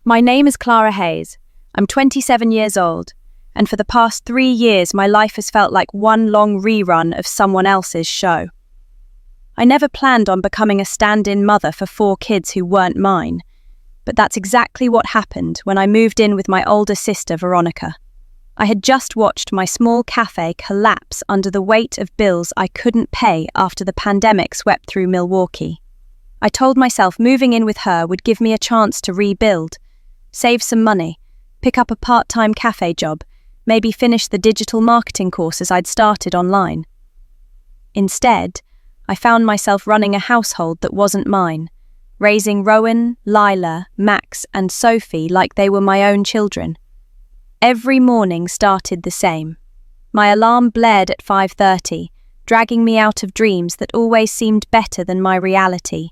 My name is Clara Hayes. I'm 27 years old, and for the past 3 years my life has felt like one long rerun of someone else's show. I never planned on becoming a stand-in mother for 4 kids who weren't mine, but that's exactly what happened when I moved in with my older sister, Veronica. I had just watched my small cafe collapse under the weight of bills I couldn't pay after the pandemic swept through Milwaukee. I told myself moving in with her would give me a chance to rebuild, save some money, pick up a part-time cafe job, maybe finish the digital marketing courses I'd started online. Instead, I found myself running a household that wasn't mine, raising Rowan, Lila, Max, and Sophie like they were my own children. Every morning started the same. My alarm blared at 5:30, dragging me out of dreams that always seemed better than my reality.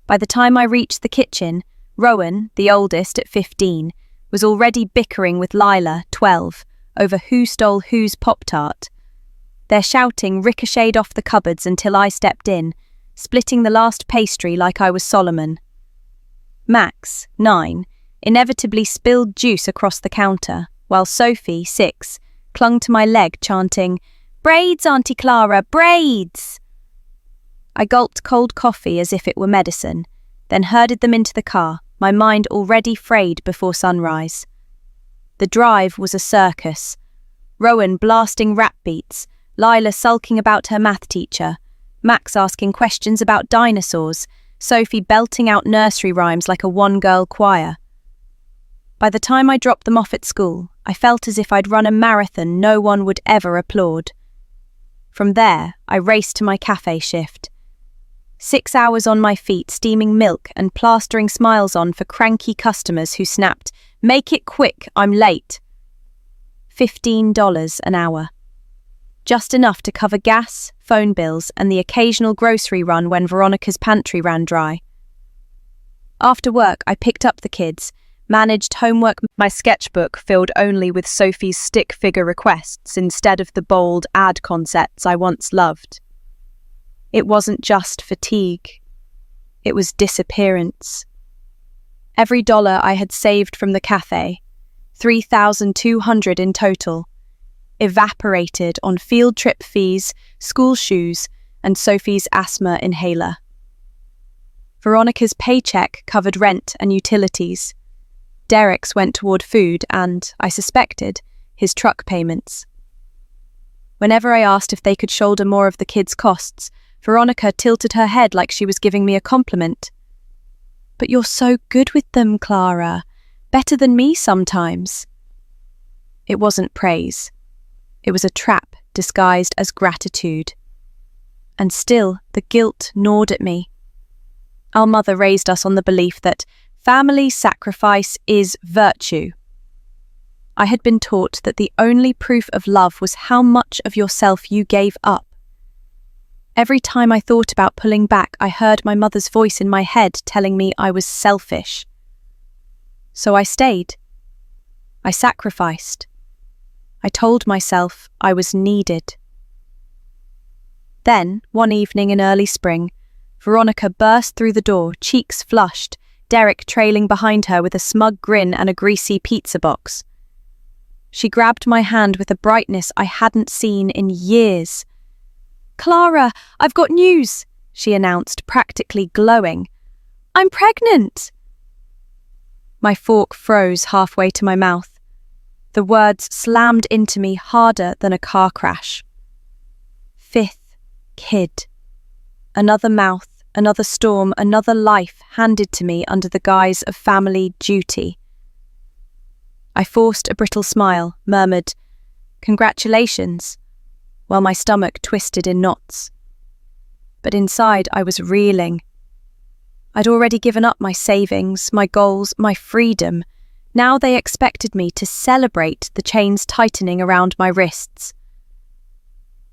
By the time I reached the kitchen, Rowan, the oldest at 15, was already bickering with Lila, 12, over who stole whose Pop-Tart. Their shouting ricocheted off the cupboards until I stepped in, splitting the last pastry like I was Solomon. Max, 9, inevitably spilled juice across the counter, while Sophie, 6, clung to my leg chanting, "Braids, Auntie Clara, braids!" I gulped cold coffee as if it were medicine, then herded them into the car, my mind already frayed before sunrise. The drive was a circus. Rowan blasting rap beats, Lila sulking about her math teacher, Max asking questions about dinosaurs, Sophie belting out nursery rhymes like a one-girl choir. By the time I dropped them off at school, I felt as if I'd run a marathon no one would ever applaud. From there, I raced to my cafe shift. 6 hours on my feet, steaming milk and plastering smiles on for cranky customers who snapped, "Make it quick, I'm late." $15 an hour. Just enough to cover gas, phone bills, and the occasional grocery run when Veronica's pantry ran dry. After work, I picked up the kids, managed homework, my sketchbook filled only with Sophie's stick figure requests instead of the bold ad concepts I once loved. It wasn't just fatigue. It was disappearance. Every dollar I had saved from the cafe, $3,200 in total, evaporated on field trip fees, school shoes, and Sophie's asthma inhaler. Veronica's paycheck covered rent and utilities. Derek's went toward food and, I suspected, his truck payments. Whenever I asked if they could shoulder more of the kids' costs, Veronica tilted her head like she was giving me a compliment. "But you're so good with them, Clara. Better than me sometimes." It wasn't praise. It was a trap disguised as gratitude. And still, the guilt gnawed at me. Our mother raised us on the belief that family sacrifice is virtue. I had been taught that the only proof of love was how much of yourself you gave up. Every time I thought about pulling back, I heard my mother's voice in my head telling me I was selfish. So I stayed. I sacrificed. I told myself I was needed. Then, one evening in early spring, Veronica burst through the door, cheeks flushed, Derek trailing behind her with a smug grin and a greasy pizza box. She grabbed my hand with a brightness I hadn't seen in years. "Clara, I've got news," she announced, practically glowing. "I'm pregnant." My fork froze halfway to my mouth. The words slammed into me harder than a car crash. 5th kid. Another mouth, another storm, another life handed to me under the guise of family duty. I forced a brittle smile, murmured, "Congratulations," while my stomach twisted in knots. But inside I was reeling. I'd already given up my savings, my goals, my freedom. Now they expected me to celebrate the chains tightening around my wrists.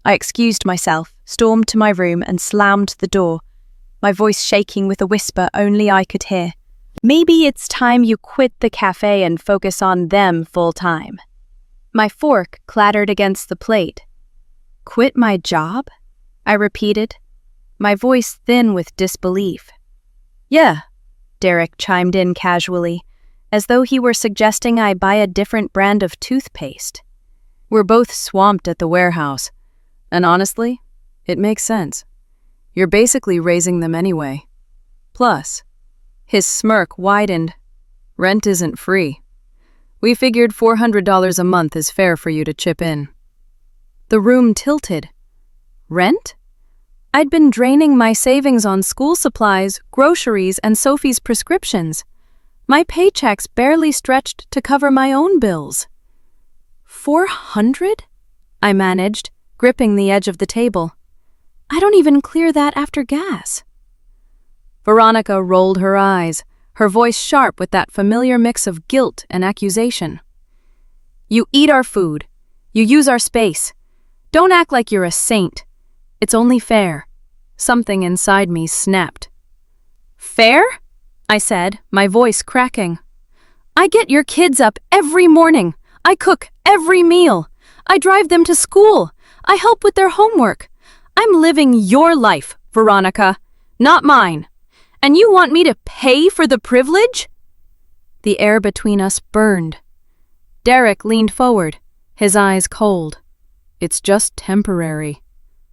I excused myself, stormed to my room and slammed the door, my voice shaking with a whisper only I could hear. "Maybe it's time you quit the cafe and focus on them full-time." My fork clattered against the plate. "Quit my job?" I repeated, my voice thin with disbelief. "Yeah," Derek chimed in casually, as though he were suggesting I buy a different brand of toothpaste. We're both swamped at the warehouse, and honestly, it makes sense. You're basically raising them anyway. Plus, his smirk widened. Rent isn't free. We figured $400 a month is fair for you to chip in. The room tilted. Rent? I'd been draining my savings on school supplies, groceries, and Sophie's prescriptions. My paychecks barely stretched to cover my own bills. 400? I managed, gripping the edge of the table. I don't even clear that after gas. Veronica rolled her eyes, her voice sharp with that familiar mix of guilt and accusation. You eat our food. You use our space. Don't act like you're a saint. It's only fair. Something inside me snapped. Fair? I said, my voice cracking. I get your kids up every morning. I cook every meal. I drive them to school. I help with their homework. I'm living your life, Veronica, not mine. And you want me to pay for the privilege? The air between us burned. Derek leaned forward, his eyes cold. It's just temporary.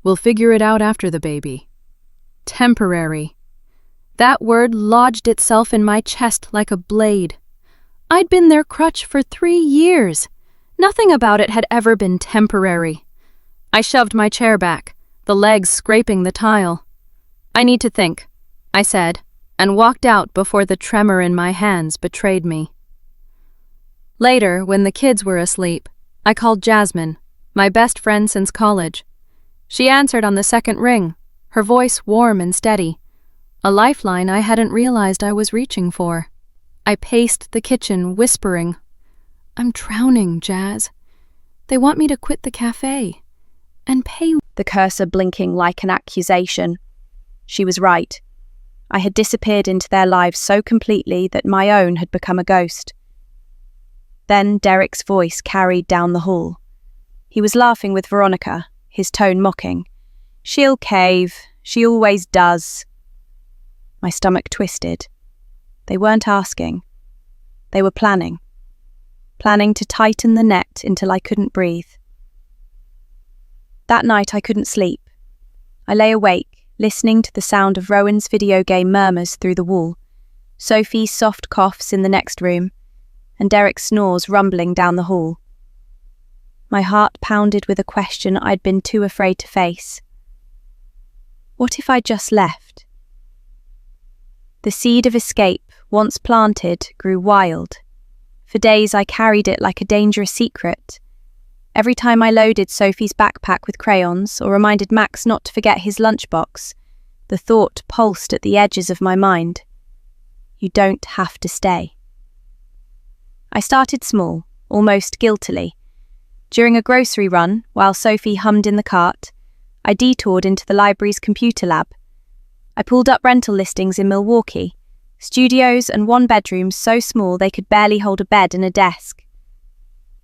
We'll figure it out after the baby. Temporary. That word lodged itself in my chest like a blade. I'd been their crutch for 3 years. Nothing about it had ever been temporary. I shoved my chair back, the legs scraping the tile. I need to think, I said, and walked out before the tremor in my hands betrayed me. Later, when the kids were asleep, I called Jasmine, my best friend since college. She answered on the second ring, her voice warm and steady, a lifeline I hadn't realized I was reaching for. I paced the kitchen, whispering, I'm drowning, Jazz. They want me to quit the cafe and pay. The cursor blinking like an accusation. She was right. I had disappeared into their lives so completely that my own had become a ghost. Then Derek's voice carried down the hall. He was laughing with Veronica, his tone mocking. She'll cave. She always does. My stomach twisted. They weren't asking. They were planning. Planning to tighten the net until I couldn't breathe. That night I couldn't sleep. I lay awake, listening to the sound of Rowan's video game murmurs through the wall, Sophie's soft coughs in the next room, and Derek's snores rumbling down the hall. My heart pounded with a question I'd been too afraid to face. What if I just left? The seed of escape, once planted, grew wild. For days I carried it like a dangerous secret. Every time I loaded Sophie's backpack with crayons or reminded Max not to forget his lunchbox, the thought pulsed at the edges of my mind. You don't have to stay. I started small, almost guiltily. During a grocery run, while Sophie hummed in the cart, I detoured into the library's computer lab. I pulled up rental listings in Milwaukee, studios and one bedrooms so small they could barely hold a bed and a desk.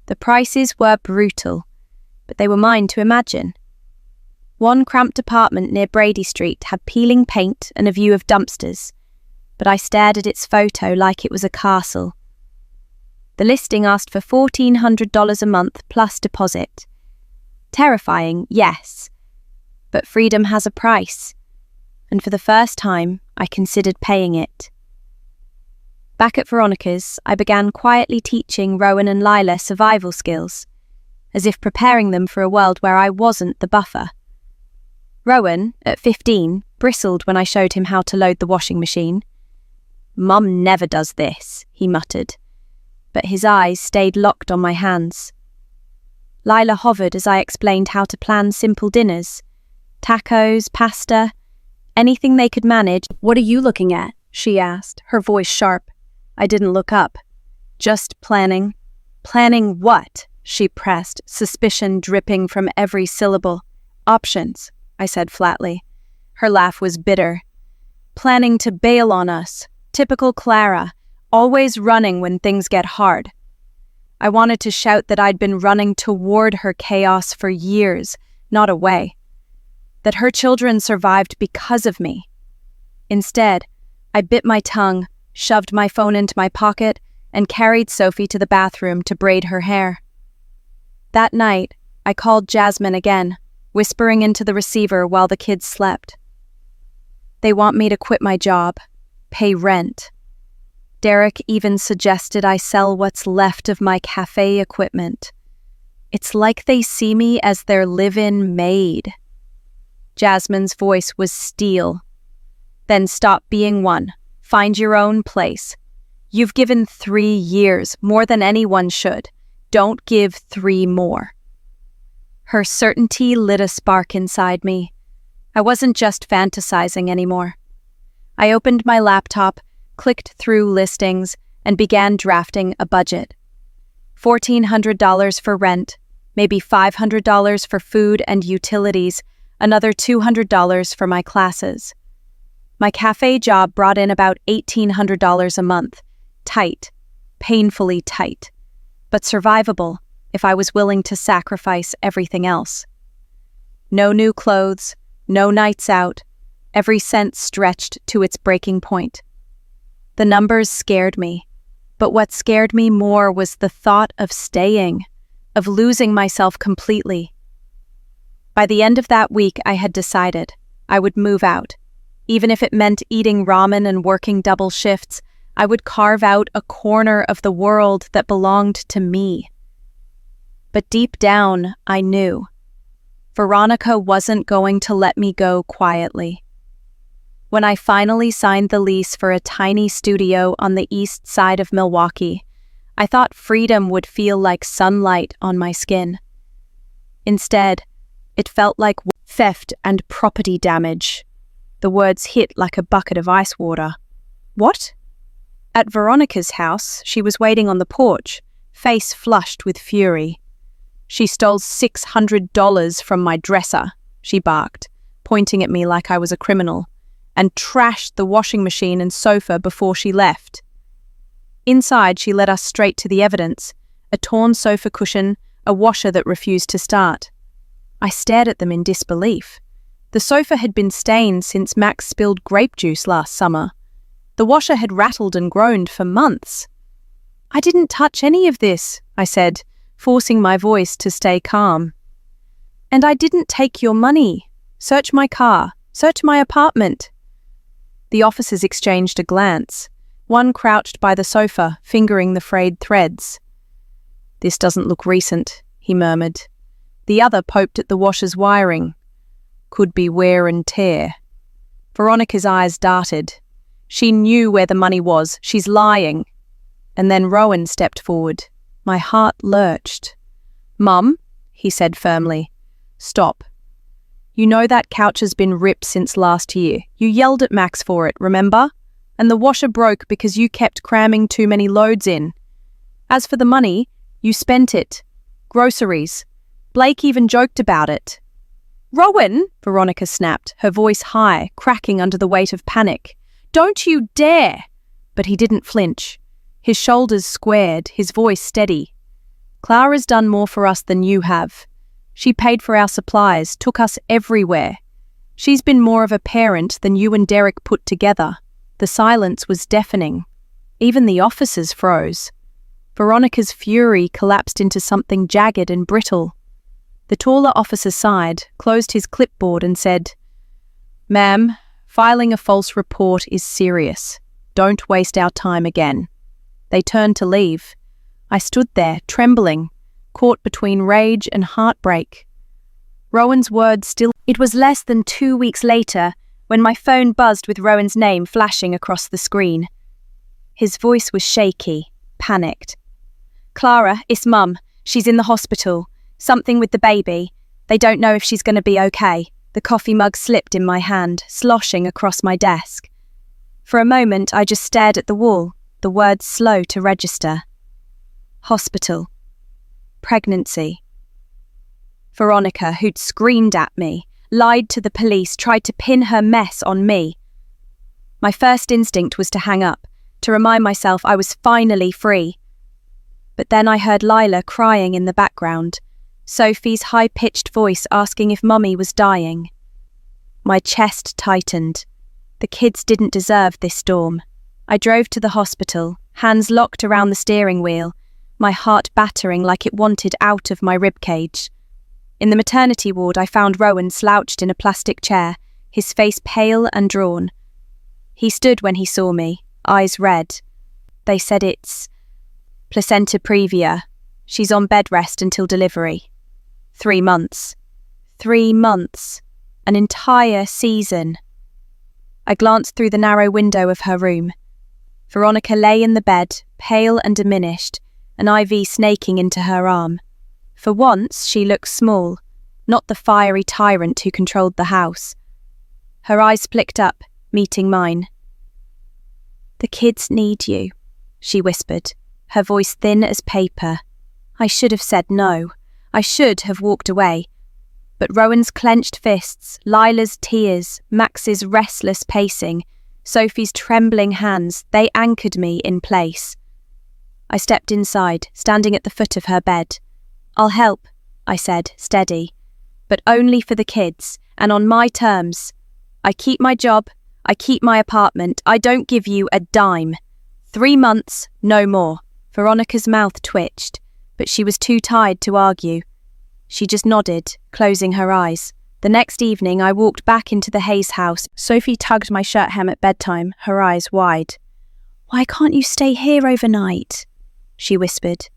The prices were brutal, but they were mine to imagine. One cramped apartment near Brady Street had peeling paint and a view of dumpsters, but I stared at its photo like it was a castle. The listing asked for $1,400 a month plus deposit. Terrifying, yes, but freedom has a price, and for the first time, I considered paying it. Back at Veronica's, I began quietly teaching Rowan and Lila survival skills, as if preparing them for a world where I wasn't the buffer. Rowan, at 15, bristled when I showed him how to load the washing machine. Mum never does this, he muttered, but his eyes stayed locked on my hands. Lila hovered as I explained how to plan simple dinners. Tacos, pasta, anything they could manage. What are you looking at? She asked, her voice sharp. I didn't look up. Just planning. Planning what? She pressed, suspicion dripping from every syllable. Options, I said flatly. Her laugh was bitter. Planning to bail on us. Typical Clara, always running when things get hard. I wanted to shout that I'd been running toward her chaos for years, not away. That her children survived because of me. Instead, I bit my tongue, shoved my phone into my pocket, and carried Sophie to the bathroom to braid her hair. That night, I called Jasmine again, whispering into the receiver while the kids slept. They want me to quit my job, pay rent. Derek even suggested I sell what's left of my cafe equipment. It's like they see me as their live-in maid. Jasmine's voice was steel. Then stop being one. Find your own place. You've given 3 years, more than anyone should. Don't give 3 more. Her certainty lit a spark inside me. I wasn't just fantasizing anymore. I opened my laptop, clicked through listings, and began drafting a budget. $1,400 for rent, maybe $500 for food and utilities, another $200 for my classes. My cafe job brought in about $1,800 a month. Tight, painfully tight, but survivable if I was willing to sacrifice everything else. No new clothes, no nights out, every cent stretched to its breaking point. The numbers scared me, but what scared me more was the thought of staying, of losing myself completely. By the end of that week, I had decided I would move out. Even if it meant eating ramen and working double shifts, I would carve out a corner of the world that belonged to me. But deep down, I knew Veronica wasn't going to let me go quietly. When I finally signed the lease for a tiny studio on the east side of Milwaukee, I thought freedom would feel like sunlight on my skin. Instead, it felt like theft and property damage. The words hit like a bucket of ice water. What? At Veronica's house, she was waiting on the porch, face flushed with fury. She stole $600 from my dresser, she barked, pointing at me like I was a criminal, and trashed the washing machine and sofa before she left. Inside, she led us straight to the evidence, a torn sofa cushion, a washer that refused to start. I stared at them in disbelief. The sofa had been stained since Max spilled grape juice last summer. The washer had rattled and groaned for months. I didn't touch any of this, I said, forcing my voice to stay calm. And I didn't take your money. Search my car. Search my apartment. The officers exchanged a glance. One crouched by the sofa, fingering the frayed threads. This doesn't look recent, he murmured. The other poked at the washer's wiring. Could be wear and tear. Veronica's eyes darted. She knew where the money was. She's lying. And then Rowan stepped forward. My heart lurched. Mum, he said firmly. Stop. You know that couch has been ripped since last year. You yelled at Max for it, remember? And the washer broke because you kept cramming too many loads in. As for the money, you spent it. Groceries. Blake even joked about it. Rowan, Veronica snapped, her voice high, cracking under the weight of panic. Don't you dare! But he didn't flinch. His shoulders squared, his voice steady. Clara's done more for us than you have. She paid for our supplies, took us everywhere. She's been more of a parent than you and Derek put together. The silence was deafening. Even the officers froze. Veronica's fury collapsed into something jagged and brittle. The taller officer sighed, closed his clipboard and said, Ma'am, filing a false report is serious. Don't waste our time again. They turned to leave. I stood there, trembling, caught between rage and heartbreak. Rowan's words still... It was less than 2 weeks later when my phone buzzed with Rowan's name flashing across the screen. His voice was shaky, panicked. Clara, it's Mum. She's in the hospital. Something with the baby. They don't know if she's going to be okay. The coffee mug slipped in my hand, sloshing across my desk. For a moment, I just stared at the wall, the words slow to register. Hospital. Pregnancy. Veronica, who'd screamed at me, lied to the police, tried to pin her mess on me. My first instinct was to hang up, to remind myself I was finally free. But then I heard Lila crying in the background, Sophie's high-pitched voice asking if Mummy was dying. My chest tightened. The kids didn't deserve this storm. I drove to the hospital, hands locked around the steering wheel, my heart battering like it wanted out of my ribcage. In the maternity ward, I found Rowan slouched in a plastic chair, his face pale and drawn. He stood when he saw me, eyes red. They said it's placenta previa. She's on bed rest until delivery. 3 months. 3 months. An entire season. I glanced through the narrow window of her room. Veronica lay in the bed, pale and diminished, an IV snaking into her arm. For once, she looked small, not the fiery tyrant who controlled the house. Her eyes flicked up, meeting mine. "The kids need you," she whispered, her voice thin as paper. I should have said no. I should have walked away. But Rowan's clenched fists, Lila's tears, Max's restless pacing, Sophie's trembling hands, they anchored me in place. I stepped inside, standing at the foot of her bed. "I'll help," I said, steady. "But only for the kids, and on my terms. I keep my job, I keep my apartment, I don't give you a dime. 3 months, no more." Veronica's mouth twitched, but she was too tired to argue. She just nodded, closing her eyes. The next evening, I walked back into the Hayes house. Sophie tugged my shirt hem at bedtime, her eyes wide. "Why can't you stay here overnight?" she whispered.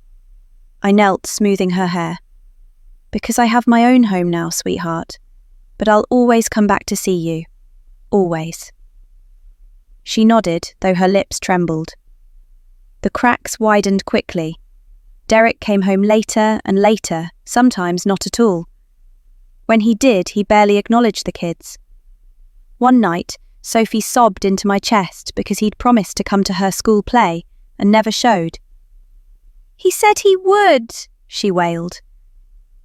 I knelt, smoothing her hair. "Because I have my own home now, sweetheart. But I'll always come back to see you. Always." She nodded, though her lips trembled. The cracks widened quickly. Derek came home later and later, sometimes not at all. When he did, he barely acknowledged the kids. One night, Sophie sobbed into my chest because he'd promised to come to her school play and never showed. "He said he would," she wailed.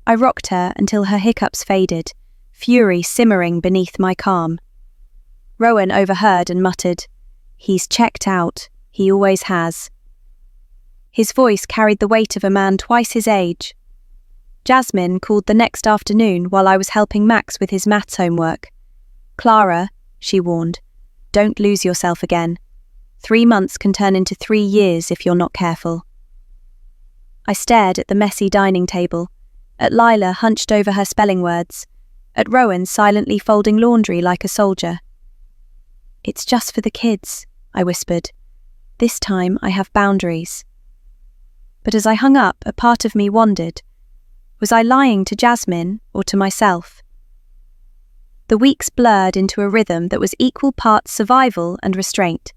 I rocked her until her hiccups faded, fury simmering beneath my calm. Rowan overheard and muttered, "He's checked out. He always has." His voice carried the weight of a man twice his age. Jasmine called the next afternoon while I was helping Max with his maths homework. "Clara," she warned, "don't lose yourself again. 3 months can turn into 3 years if you're not careful." I stared at the messy dining table, at Lila hunched over her spelling words, at Rowan silently folding laundry like a soldier. "It's just for the kids," I whispered. "This time I have boundaries." But as I hung up, a part of me wondered. Was I lying to Jasmine or to myself? The weeks blurred into a rhythm that was equal parts survival and restraint.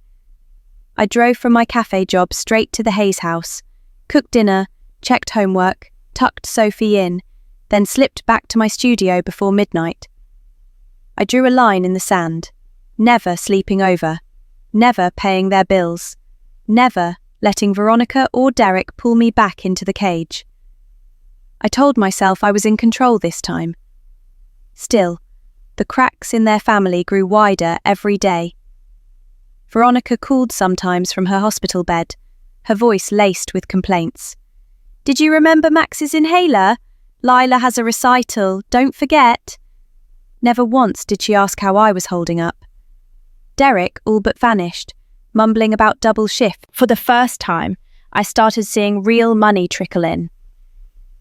I drove from my cafe job straight to the Hayes house, cooked dinner, checked homework, tucked Sophie in, then slipped back to my studio before midnight. I drew a line in the sand, never sleeping over, never paying their bills, never letting Veronica or Derek pull me back into the cage. I told myself I was in control this time. Still, the cracks in their family grew wider every day. Veronica called sometimes from her hospital bed, her voice laced with complaints. "Did you remember Max's inhaler? Lila has a recital, don't forget." Never once did she ask how I was holding up. Derek all but vanished, mumbling about double shift. For the first time, I started seeing real money trickle in.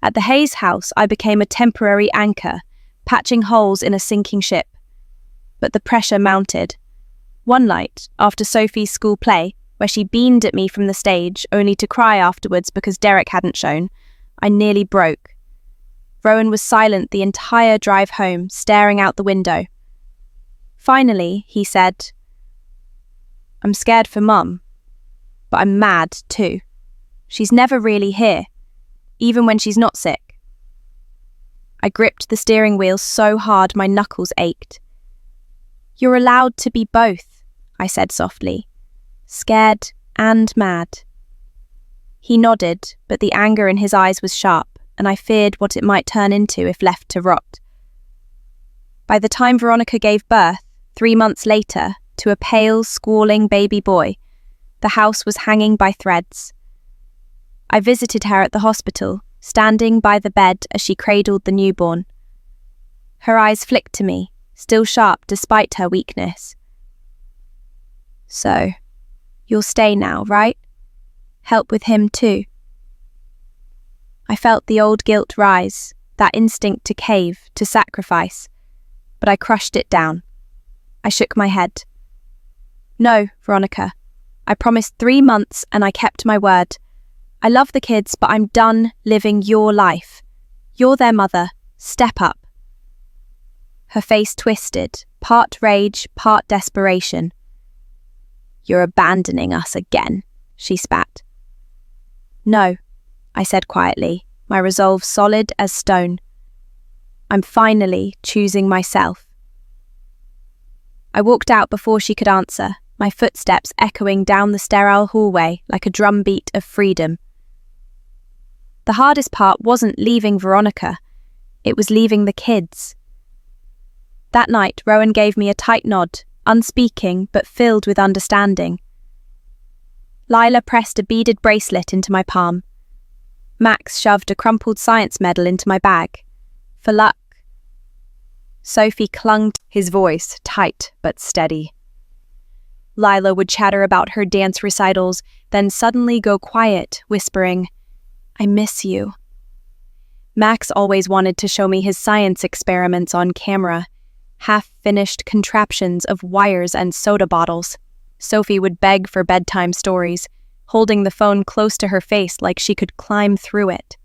At the Hayes house, I became a temporary anchor, patching holes in a sinking ship. But the pressure mounted. One night, after Sophie's school play, where she beamed at me from the stage only to cry afterwards because Derek hadn't shown, I nearly broke. Rowan was silent the entire drive home, staring out the window. Finally, he said, "I'm scared for Mum, but I'm mad too. She's never really here, even when she's not sick." I gripped the steering wheel so hard my knuckles ached. "You're allowed to be both," I said softly. "Scared and mad." He nodded, but the anger in his eyes was sharp, and I feared what it might turn into if left to rot. By the time Veronica gave birth, 3 months later, to a pale, squalling baby boy, the house was hanging by threads. I visited her at the hospital, standing by the bed as she cradled the newborn. Her eyes flicked to me, still sharp despite her weakness. "So, You'll stay now, right? Help with him too. I felt the old guilt rise, that instinct to cave, to sacrifice, but I crushed it down. I shook my head. No, Veronica. I promised 3 months and I kept my word. I love the kids, but I'm done living your life. You're their mother. Step up. Her face twisted, part rage, part desperation. You're abandoning us again, she spat. No, I said quietly, my resolve solid as stone. I'm finally choosing myself. I walked out before she could answer, my footsteps echoing down the sterile hallway like a drumbeat of freedom. The hardest part wasn't leaving Veronica, it was leaving the kids. That night, Rowan gave me a tight nod, unspeaking but filled with understanding. Lila pressed a beaded bracelet into my palm. Max shoved a crumpled science medal into my bag. For luck. Sophie clung to his voice, tight but steady. Lila would chatter about her dance recitals, then suddenly go quiet, whispering, I miss you. Max always wanted to show me his science experiments on camera, half-finished contraptions of wires and soda bottles. Sophie would beg for bedtime stories, holding the phone close to her face like she could climb through it.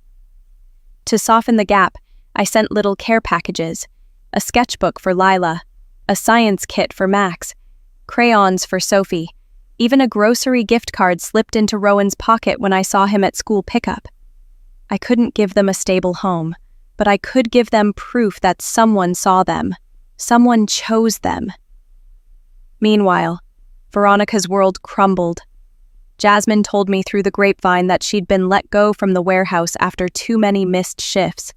To soften the gap, I sent little care packages, a sketchbook for Lila, a science kit for Max, crayons for Sophie, even a grocery gift card slipped into Rowan's pocket when I saw him at school pickup. I couldn't give them a stable home, but I could give them proof that someone saw them. Someone chose them. Meanwhile, Veronica's world crumbled. Jasmine told me through the grapevine that she'd been let go from the warehouse after too many missed shifts.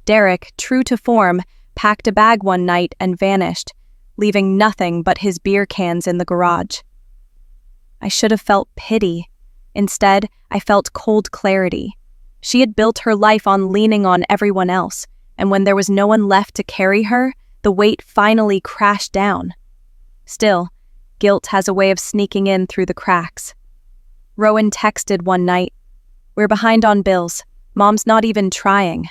Derek, true to form, packed a bag one night and vanished, leaving nothing but his beer cans in the garage. I should have felt pity. Instead, I felt cold clarity. She had built her life on leaning on everyone else, and when there was no one left to carry her, the weight finally crashed down. Still, guilt has a way of sneaking in through the cracks. Rowan texted one night, We're behind on bills. Mom's not even trying.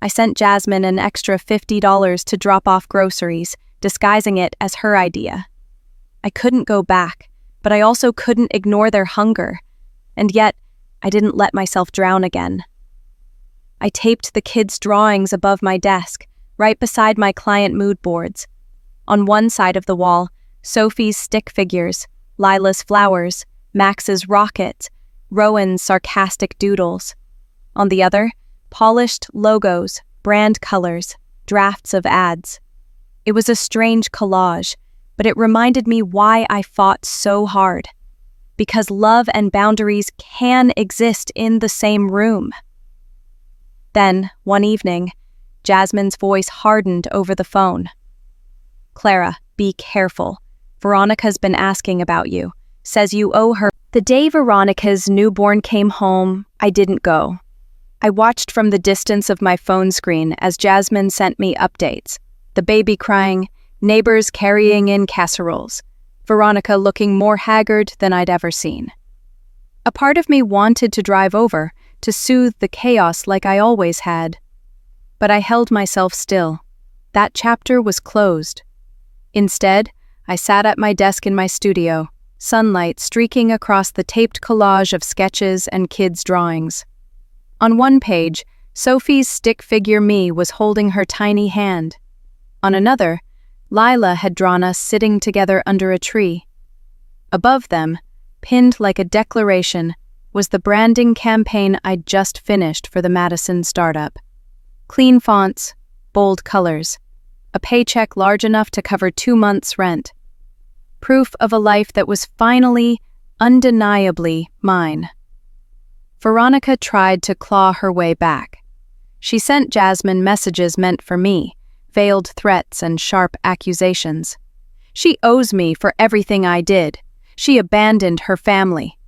I sent Jasmine an extra $50 to drop off groceries, disguising it as her idea. I couldn't go back, but I also couldn't ignore their hunger. And yet, I didn't let myself drown again. I taped the kids' drawings above my desk, right beside my client mood boards. On one side of the wall, Sophie's stick figures, Lila's flowers, Max's rocket, Rowan's sarcastic doodles. On the other, polished logos, brand colors, drafts of ads. It was a strange collage, but it reminded me why I fought so hard. Because love and boundaries can exist in the same room. Then, one evening, Jasmine's voice hardened over the phone. Clara, be careful. Veronica's been asking about you. Says you owe her. The day Veronica's newborn came home, I didn't go. I watched from the distance of my phone screen as Jasmine sent me updates. The baby crying, neighbors carrying in casseroles. Veronica looking more haggard than I'd ever seen. A part of me wanted to drive over, to soothe the chaos like I always had. But I held myself still. That chapter was closed. Instead, I sat at my desk in my studio, sunlight streaking across the taped collage of sketches and kids' drawings. On one page, Sophie's stick figure me was holding her tiny hand. On another, Lila had drawn us sitting together under a tree. Above them, pinned like a declaration, was the branding campaign I'd just finished for the Madison startup. Clean fonts, bold colors, a paycheck large enough to cover 2 months' rent. Proof of a life that was finally, undeniably, mine. Veronica tried to claw her way back. She sent Jasmine messages meant for me, veiled threats and sharp accusations. She owes me for everything I did. She abandoned her family.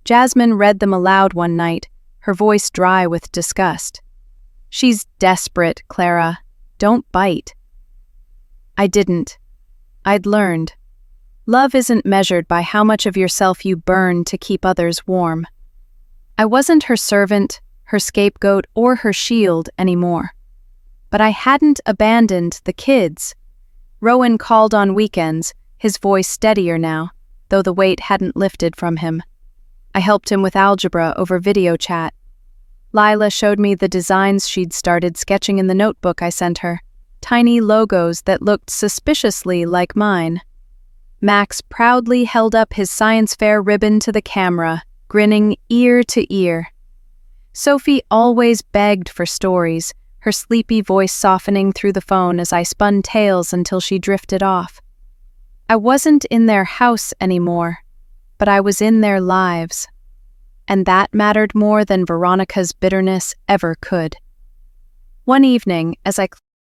Jasmine read them aloud one night, her voice dry with disgust. She's desperate, Clara. Don't bite. I didn't. I'd learned. Love isn't measured by how much of yourself you burn to keep others warm. I wasn't her servant, her scapegoat, or her shield anymore. But I hadn't abandoned the kids. Rowan called on weekends, his voice steadier now, though the weight hadn't lifted from him. I helped him with algebra over video chat. Lila showed me the designs she'd started sketching in the notebook I sent her, tiny logos that looked suspiciously like mine. Max proudly held up his science fair ribbon to the camera, grinning ear to ear. Sophie always begged for stories, her sleepy voice softening through the phone as I spun tales until she drifted off. I wasn't in their house anymore, but I was in their lives. And that mattered more than Veronica's bitterness ever could. One evening, as I